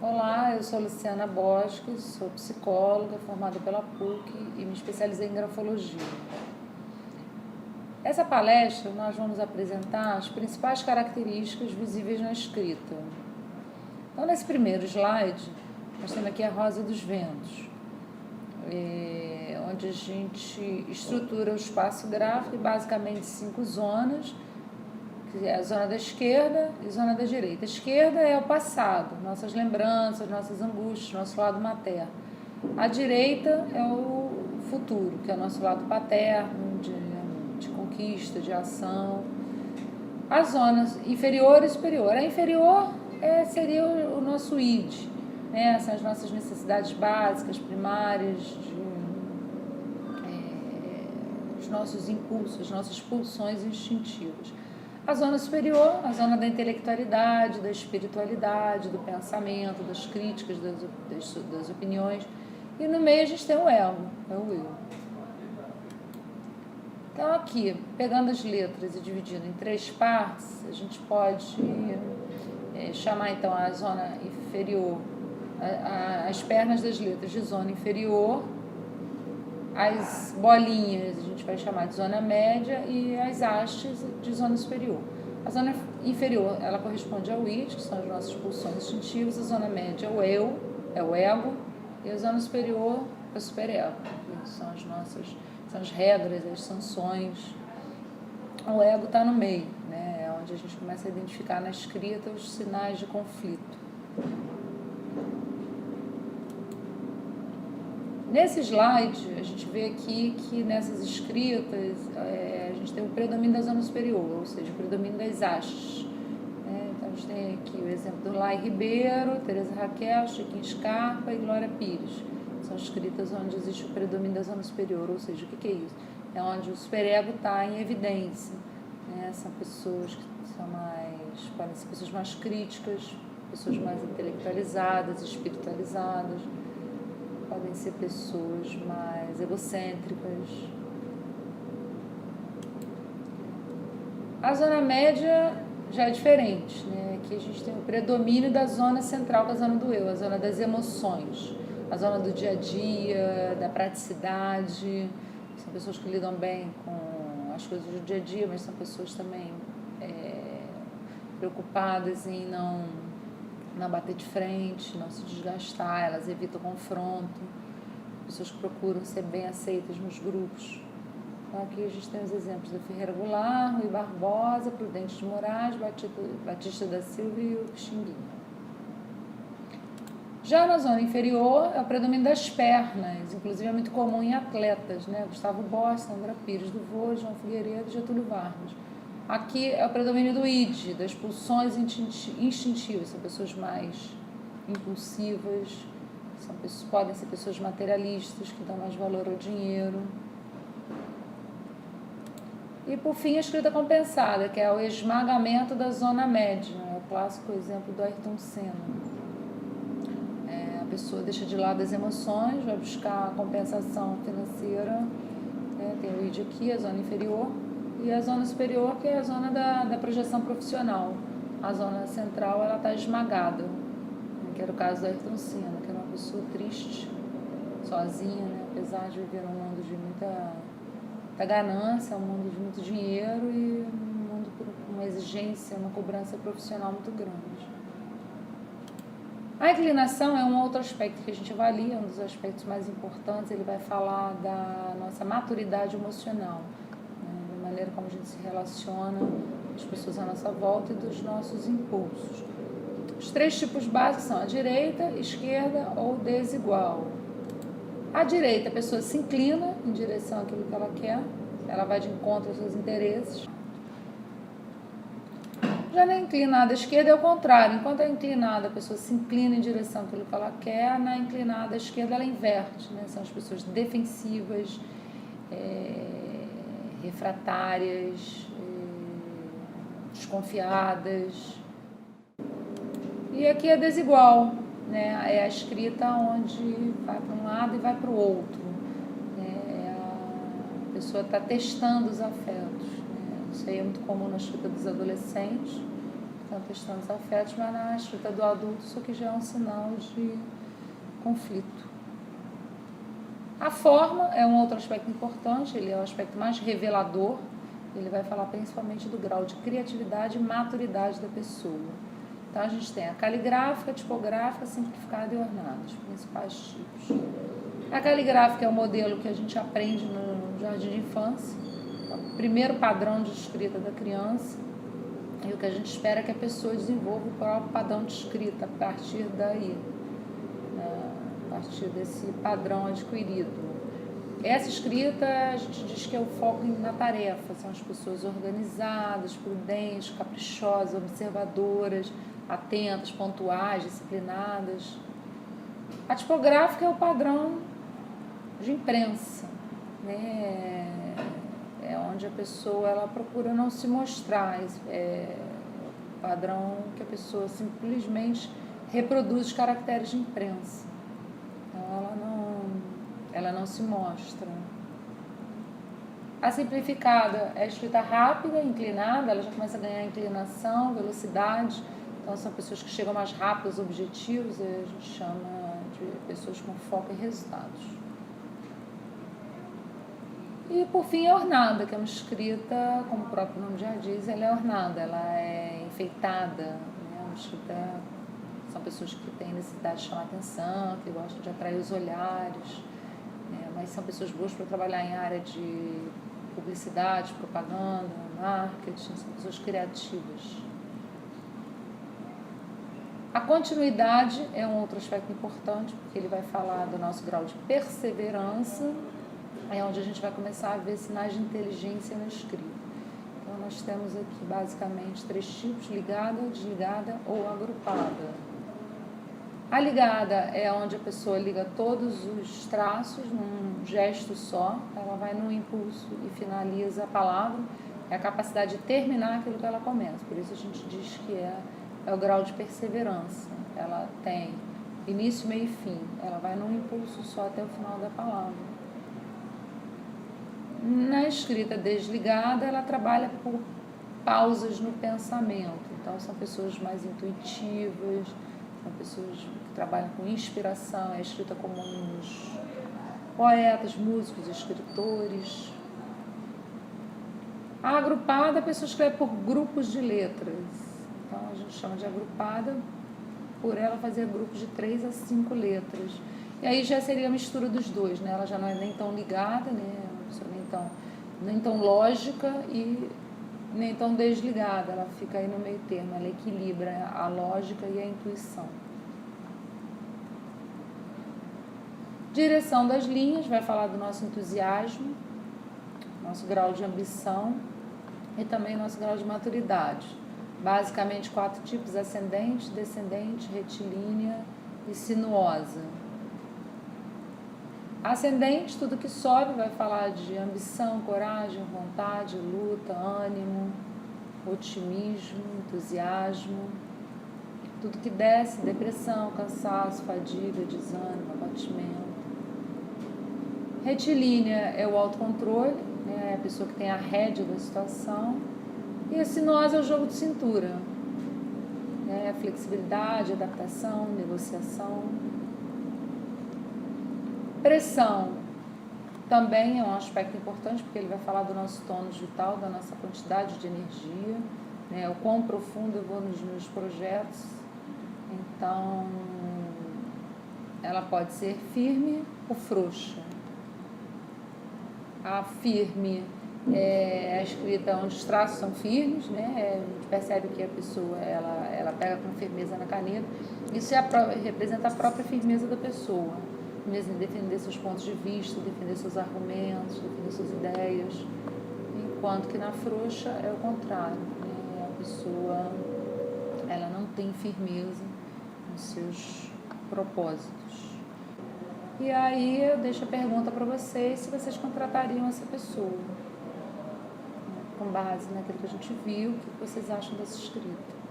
Olá, eu sou Luciana Bosques, sou psicóloga formada pela PUC e me especializei em grafologia. Essa palestra nós vamos apresentar as principais características visíveis na escrita. Então, nesse primeiro slide, nós temos aqui a Rosa dos Ventos, onde a gente estrutura o espaço gráfico em basicamente 5 zonas, que é a zona da esquerda e a zona da direita. A esquerda é o passado, nossas lembranças, nossas angústias, nosso lado materno. A direita é o futuro, que é o nosso lado paterno, de conquista, de ação. As zonas inferior e superior. A inferior seria o nosso id, né? São as nossas necessidades básicas, primárias, os nossos impulsos, as nossas pulsões instintivas. A zona superior, a zona da intelectualidade, da espiritualidade, do pensamento, das críticas, das opiniões. E no meio a gente tem o ego, é o eu. Então aqui, pegando as letras e dividindo em 3 partes, a gente pode chamar então a zona inferior, as pernas das letras de zona inferior, as bolinhas a gente vai chamar de zona média e as hastes de zona superior. A zona inferior, ela corresponde ao id, que são as nossas pulsões instintivas. A zona média é o eu, é o ego, e a zona superior é o superego, que são as regras, as sanções. O ego está no meio, né? É onde a gente começa a identificar na escrita os sinais de conflito. Nesse slide, a gente vê aqui que nessas escritas a gente tem o predomínio da zona superior, ou seja, o predomínio das hastes. Então, a gente tem aqui o exemplo do Lai Ribeiro, Teresa Raquel, Chiquinho Scarpa e Glória Pires. São escritas onde existe o predomínio da zona superior, ou seja, o que é isso? É onde o superego está em evidência. São pessoas que podem ser pessoas mais críticas, pessoas mais intelectualizadas, espiritualizadas. Podem ser pessoas mais egocêntricas. A zona média já é diferente, né? Aqui a gente tem o predomínio da zona central, que é a zona do eu, a zona das emoções, a zona do dia a dia, da praticidade. São pessoas que lidam bem com as coisas do dia a dia, mas são pessoas também preocupadas em não bater de frente, não se desgastar, elas evitam confronto, pessoas que procuram ser bem aceitas nos grupos. Então aqui a gente tem os exemplos da Ferreira Goulart, Rui Barbosa, Prudente de Moraes, Batista da Silva e o Pixinguinha. Já na zona inferior é o predomínio das pernas, inclusive é muito comum em atletas, né? Gustavo Borges, Sandra Pires do Vôlei, João Figueiredo e Getúlio Vargas. Aqui é o predomínio do id, das pulsões instintivas, são pessoas mais impulsivas, podem ser pessoas materialistas, que dão mais valor ao dinheiro. E por fim a escrita compensada, que é o esmagamento da zona média, é o clássico exemplo do Ayrton Senna. A pessoa deixa de lado as emoções, vai buscar a compensação financeira, tem o id aqui, a zona inferior, e a zona superior, que é a zona da projeção profissional. A zona central, ela está esmagada, que era o caso do Ayrton Senna, que era uma pessoa triste, sozinha, né? Apesar de viver num mundo de muita ganância, um mundo de muito dinheiro e um mundo com uma exigência, uma cobrança profissional muito grande. A inclinação é um outro aspecto que a gente avalia, um dos aspectos mais importantes. Ele vai falar da nossa maturidade emocional, da maneira como a gente se relaciona com as pessoas à nossa volta e dos nossos impulsos. Os 3 tipos básicos são a direita, esquerda ou desigual. A direita, a pessoa se inclina em direção àquilo que ela quer, ela vai de encontro aos seus interesses. Já na inclinada esquerda é o contrário. Enquanto a inclinada, a pessoa se inclina em direção àquilo que ela quer, na inclinada esquerda ela inverte, né? São as pessoas defensivas, refratárias, desconfiadas. E aqui é desigual, né? É a escrita onde vai para um lado e vai para o outro. A pessoa está testando os afetos. Isso aí é muito comum na escrita dos adolescentes. testando os afetos, mas na escrita do adulto isso aqui já é um sinal de conflito. A forma é um outro aspecto importante, ele é o aspecto mais revelador, ele vai falar principalmente do grau de criatividade e maturidade da pessoa. Então a gente tem a caligráfica, tipográfica, simplificada e ornada, os principais tipos. A caligráfica é o modelo que a gente aprende no jardim de infância, então, o primeiro padrão de escrita da criança, e o que a gente espera é que a pessoa desenvolva o próprio padrão de escrita a partir daí, a partir desse padrão adquirido. Essa escrita, a gente diz que é o foco na tarefa, são as pessoas organizadas, prudentes, caprichosas, observadoras, atentas, pontuais, disciplinadas. A tipográfica é o padrão de imprensa, né? É onde a pessoa ela procura não se mostrar, é o padrão que a pessoa simplesmente reproduz os caracteres de imprensa. Então ela não se mostra. A simplificada é a escrita rápida, inclinada, ela já começa a ganhar inclinação, velocidade, então são pessoas que chegam mais rápido aos objetivos, a gente chama de pessoas com foco em resultados. E por fim a ornada, que é uma escrita, como o próprio nome já diz, ela é ornada, ela é enfeitada, né? Uma escrita, são pessoas que têm necessidade de chamar atenção, que gostam de atrair os olhares, né? Mas são pessoas boas para trabalhar em área de publicidade, propaganda, marketing, são pessoas criativas. A continuidade é um outro aspecto importante, porque ele vai falar do nosso grau de perseverança, é onde a gente vai começar a ver sinais de inteligência na escrita. Então, nós temos aqui basicamente 3 tipos: ligada, desligada ou agrupada. A ligada é onde a pessoa liga todos os traços num gesto só, ela vai num impulso e finaliza a palavra, é a capacidade de terminar aquilo que ela começa, por isso a gente diz que é o grau de perseverança. Ela tem início, meio e fim, ela vai num impulso só até o final da palavra. Na escrita desligada, ela trabalha por pausas no pensamento, então são pessoas mais intuitivas, são pessoas que trabalham com inspiração, é escrita como uns poetas, músicos, escritores. A agrupada, a pessoa escreve por grupos de letras, então a gente chama de agrupada por ela fazer grupos de 3 a 5 letras. E aí já seria a mistura dos dois, né? Ela já não é nem tão ligada, né? Nem tão lógica e nem tão desligada, ela fica aí no meio termo, ela equilibra a lógica e a intuição. Direção das linhas, vai falar do nosso entusiasmo, nosso grau de ambição e também nosso grau de maturidade. Basicamente 4 tipos: ascendente, descendente, retilínea e sinuosa. Ascendente, tudo que sobe, vai falar de ambição, coragem, vontade, luta, ânimo, otimismo, entusiasmo. Tudo que desce, depressão, cansaço, fadiga, desânimo, abatimento. Retilínea é o autocontrole, né? É a pessoa que tem a rédea da situação. E a sinuosa é o jogo de cintura, né? A flexibilidade, adaptação, negociação. Pressão também é um aspecto importante, porque ele vai falar do nosso tônus vital, da nossa quantidade de energia, né? O quão profundo eu vou nos meus projetos. Então, ela pode ser firme ou frouxa. A firme é a escrita onde os traços são firmes, né? A gente percebe que a pessoa ela pega com firmeza na caneta. Isso representa a própria firmeza da pessoa, mesmo em defender seus pontos de vista, defender seus argumentos, defender suas ideias, enquanto que na frouxa é o contrário, né? A pessoa ela não tem firmeza nos seus propósitos. E aí eu deixo a pergunta para vocês, se vocês contratariam essa pessoa, com base naquilo que a gente viu, o que vocês acham dessa escrita.